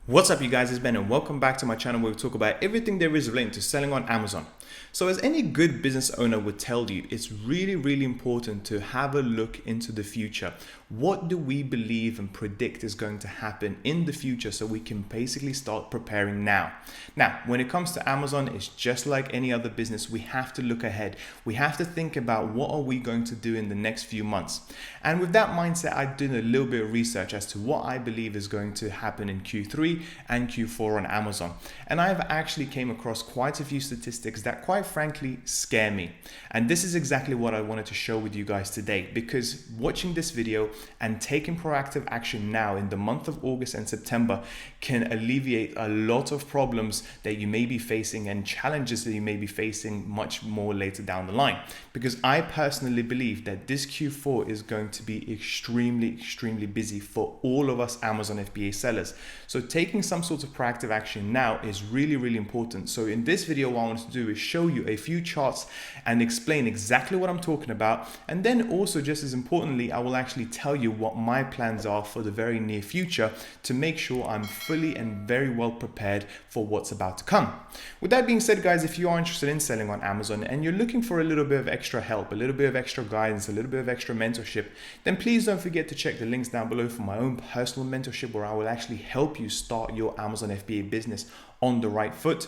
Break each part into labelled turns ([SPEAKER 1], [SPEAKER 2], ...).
[SPEAKER 1] What's up you guys, it's Ben and welcome back to my channel where we talk about everything there is relating to selling on Amazon. So as any good business owner would tell you, it's really important to have a look into the future. What do we believe and predict is going to happen in the future so we can basically start preparing now? Now, when it comes to Amazon, it's just like any other business. We have to look ahead. We have to think about what are we going to do in the next few months. And with that mindset, I did a little bit of research as to what I believe is going to happen in Q3 and Q4 on Amazon. And I've actually came across quite a few statistics that quite frankly scare me. And this is exactly what I wanted to share with you guys today, because watching this video and taking proactive action now in the month of August and September can alleviate a lot of problems that you may be facing and challenges that you may be facing much more later down the line. Because I personally believe that this Q4 is going to be extremely busy for all of us Amazon FBA sellers. So taking some sort of proactive action now is really important. So in this video, what I want to do is show you a few charts and explain exactly what I'm talking about. And then also, just as importantly, I will actually tell you what my plans are for the very near future to make sure I'm fully and very well prepared for what's about to come. With that being said, guys, if you are interested in selling on Amazon and you're looking for a little bit of extra help, a little bit of extra guidance, a little bit of extra mentorship, then please don't forget to check the links down below for my own personal mentorship, where I will actually help you start your Amazon FBA business on the right foot.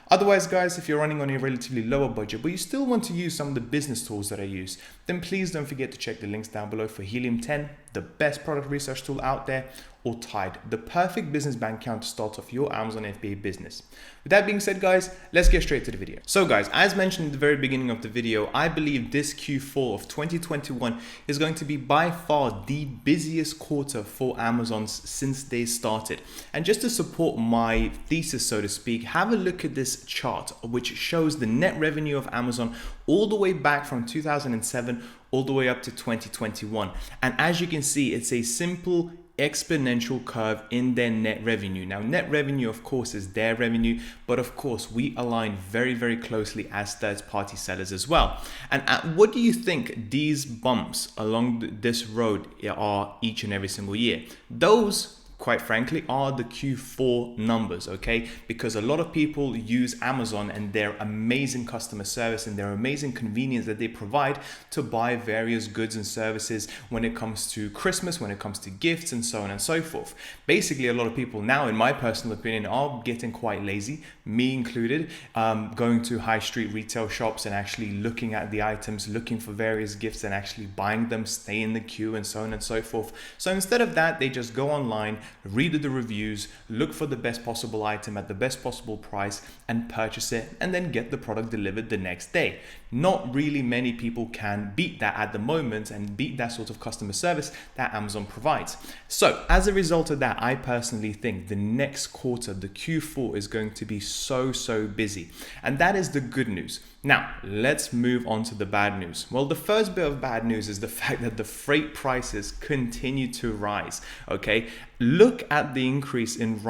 [SPEAKER 1] Otherwise, guys, if you're running on a relatively lower budget, but you still want to use some of the business tools that I use, then please don't forget to check the links down below for Helium 10, the best product research tool out there, or Tide, the perfect business bank account to start off your Amazon FBA business. With that being said, guys, let's get straight to the video. So guys, as mentioned at the very beginning of the video, I believe this Q4 of 2021 is going to be by far the busiest quarter for Amazon since they started. And just to support my thesis, so to speak, have a look at this chart, which shows the net revenue of Amazon all the way back from 2007 all the way up to 2021. And as you can see, it's a simple exponential curve in their net revenue. Now, net revenue, of course, is their revenue, but of course, we align very closely as third-party sellers as well. And what do you think these bumps along this road are each and every single year? Those, quite frankly, are the Q4 numbers, okay? Because a lot of people use Amazon and their amazing customer service and their amazing convenience that they provide to buy various goods and services when it comes to Christmas, when it comes to gifts, and so on and so forth. Basically, a lot of people now, in my personal opinion, are getting quite lazy, me included, going to high street retail shops and actually looking at the items, looking for various gifts and actually buying them, stay in the queue, and so on and so forth. So instead of that, they just go online, read the reviews, look for the best possible item at the best possible price and purchase it, and then get the product delivered the next day. Not really many people can beat that at the moment and beat that sort of customer service that Amazon provides. So as a result of that, I personally think the next quarter, the Q4, is going to be so busy. And that is the good news. Now, let's move on to the bad news. Well, the first bit of bad news is the fact that the freight prices continue to rise, okay? Look at the increase in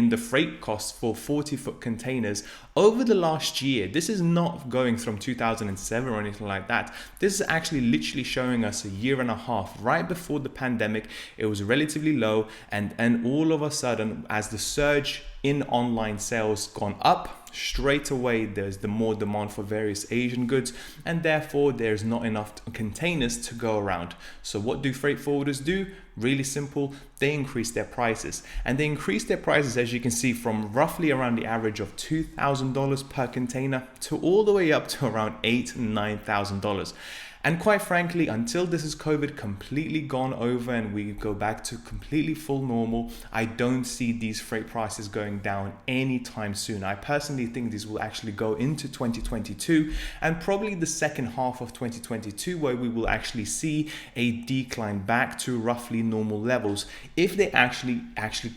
[SPEAKER 1] the freight costs for 40-foot containers over the last year. This is not going from 2007 or anything like that. This is actually literally showing us a year and a half. Right before the pandemic, it was relatively low, and all of a sudden, as the surge in online sales gone up, straight away there's the more demand for various Asian goods, and therefore there's not enough containers to go around. So what do freight forwarders do? Really simple, they increase their prices. And they increase their prices, as you can see, from roughly around the average of $2,000 per container to all the way up to around $8,000 to $9,000. And quite frankly, until this is COVID completely gone over and we go back to completely full normal, I don't see these freight prices going down anytime soon. I personally think these will actually go into 2022 and probably the second half of 2022, where we will actually see a decline back to roughly normal levels, if they actually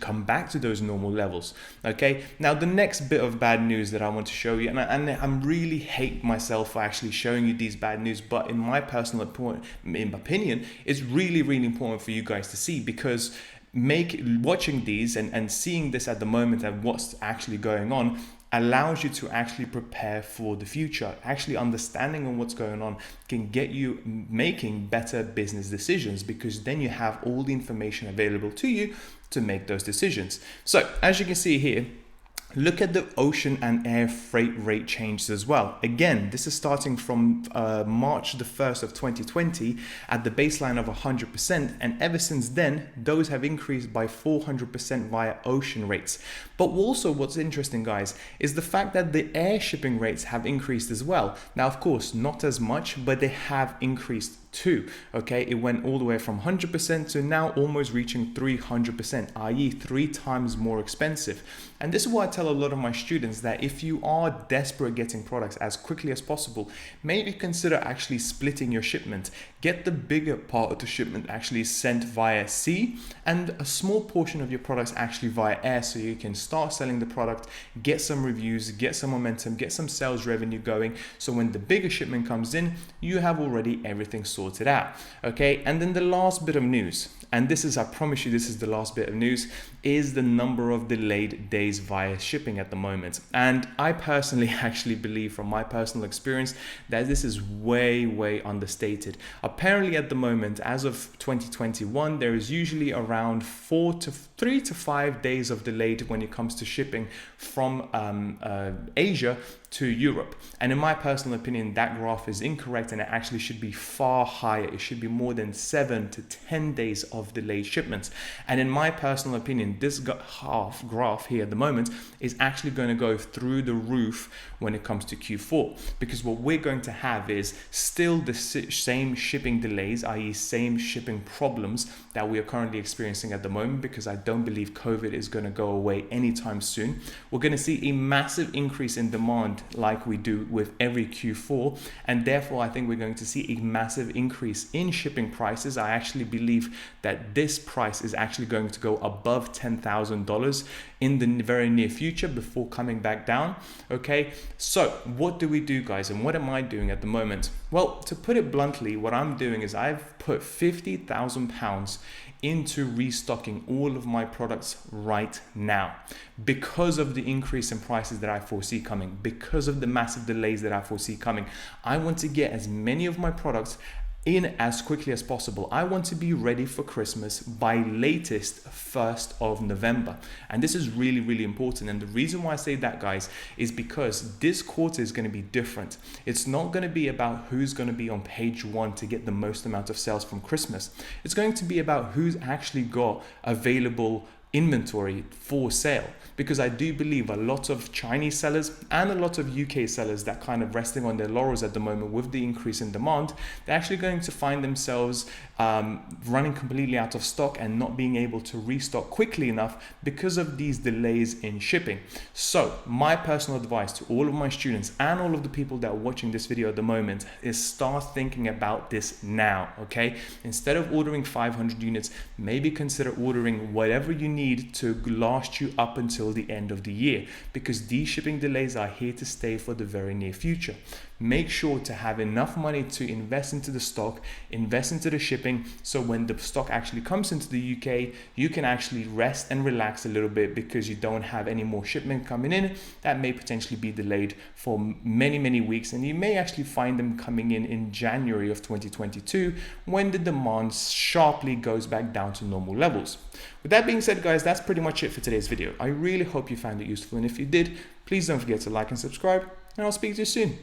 [SPEAKER 1] come back to those normal levels. Okay, now the next bit of bad news that I want to show you, and I'm really hate myself for actually showing you these bad news, but in my personal opinion, it's really important for you guys to see, because watching these and seeing this at the moment and what's actually going on, allows you to actually prepare for the future. Actually understanding on what's going on can get you making better business decisions, because then you have all the information available to you to make those decisions. So as you can see here, look at the ocean and air freight rate changes as well. Again, this is starting from March the 1st of 2020 at the baseline of 100%. And ever since then, those have increased by 400% via ocean rates. But also what's interesting, guys, is the fact that the air shipping rates have increased as well. Now, of course, not as much, but they have increased too. Okay, it went all the way from 100% to now almost reaching 300%, i.e. 3 times more expensive. And this is why I tell a lot of my students that if you are desperate getting products as quickly as possible, maybe consider actually splitting your shipment. Get the bigger part of the shipment actually sent via sea and a small portion of your products actually via air, so you can start selling the product, get some reviews, get some momentum, get some sales revenue going. So when the bigger shipment comes in, you have already everything sorted out. Okay, and then the last bit of news, and this is, I promise you, this is the last bit of news, is the number of delayed days via shipping at the moment. And I personally actually believe, from my personal experience, that this is way understated. Apparently at the moment, as of 2021, there is usually around 3 to 5 days of delayed when it comes to shipping from Asia to Europe. And in my personal opinion, that graph is incorrect, and it actually should be far higher. It should be more than 7 to 10 days of delayed shipments. And in my personal opinion, this graph here at the moment is actually going to go through the roof when it comes to Q4, because what we're going to have is still the same shipping delays, i.e. same shipping problems that we are currently experiencing at the moment, because I don't believe COVID is going to go away anytime soon. We're going to see a massive increase in demand like we do with every Q4, and therefore I think we're going to see a massive increase in shipping prices. I actually believe that this price is actually going to go above $10,000 in the very near future before coming back down. Okay, so what do we do, guys, and what am I doing at the moment? Well, to put it bluntly, what I'm doing is I've put £50,000 into restocking all of my products right now, because of the increase in prices that I foresee coming, because of the massive delays that I foresee coming. I want to get as many of my products in as quickly as possible. I want to be ready for Christmas by latest 1st of November. And this is really important. And the reason why I say that, guys, is because this quarter is going to be different. It's not going to be about who's going to be on page 1 to get the most amount of sales from Christmas. It's going to be about who's actually got available inventory for sale, because I do believe a lot of Chinese sellers and a lot of UK sellers that kind of resting on their laurels at the moment with the increase in demand, they're actually going to find themselves running completely out of stock and not being able to restock quickly enough because of these delays in shipping. So my personal advice to all of my students and all of the people that are watching this video at the moment is start thinking about this now. Okay, instead of ordering 500 units, maybe consider ordering whatever you need to last you up until the end of the year, because these shipping delays are here to stay for the very near future. Make sure to have enough money to invest into the stock, invest into the shipping, so when the stock actually comes into the UK, you can actually rest and relax a little bit, because you don't have any more shipment coming in that may potentially be delayed for many weeks, and you may actually find them coming in January of 2022 when the demand sharply goes back down to normal levels. With that being said, guys, that's pretty much it for today's video. I really hope you found it useful, and if you did, please don't forget to like and subscribe, and I'll speak to you soon.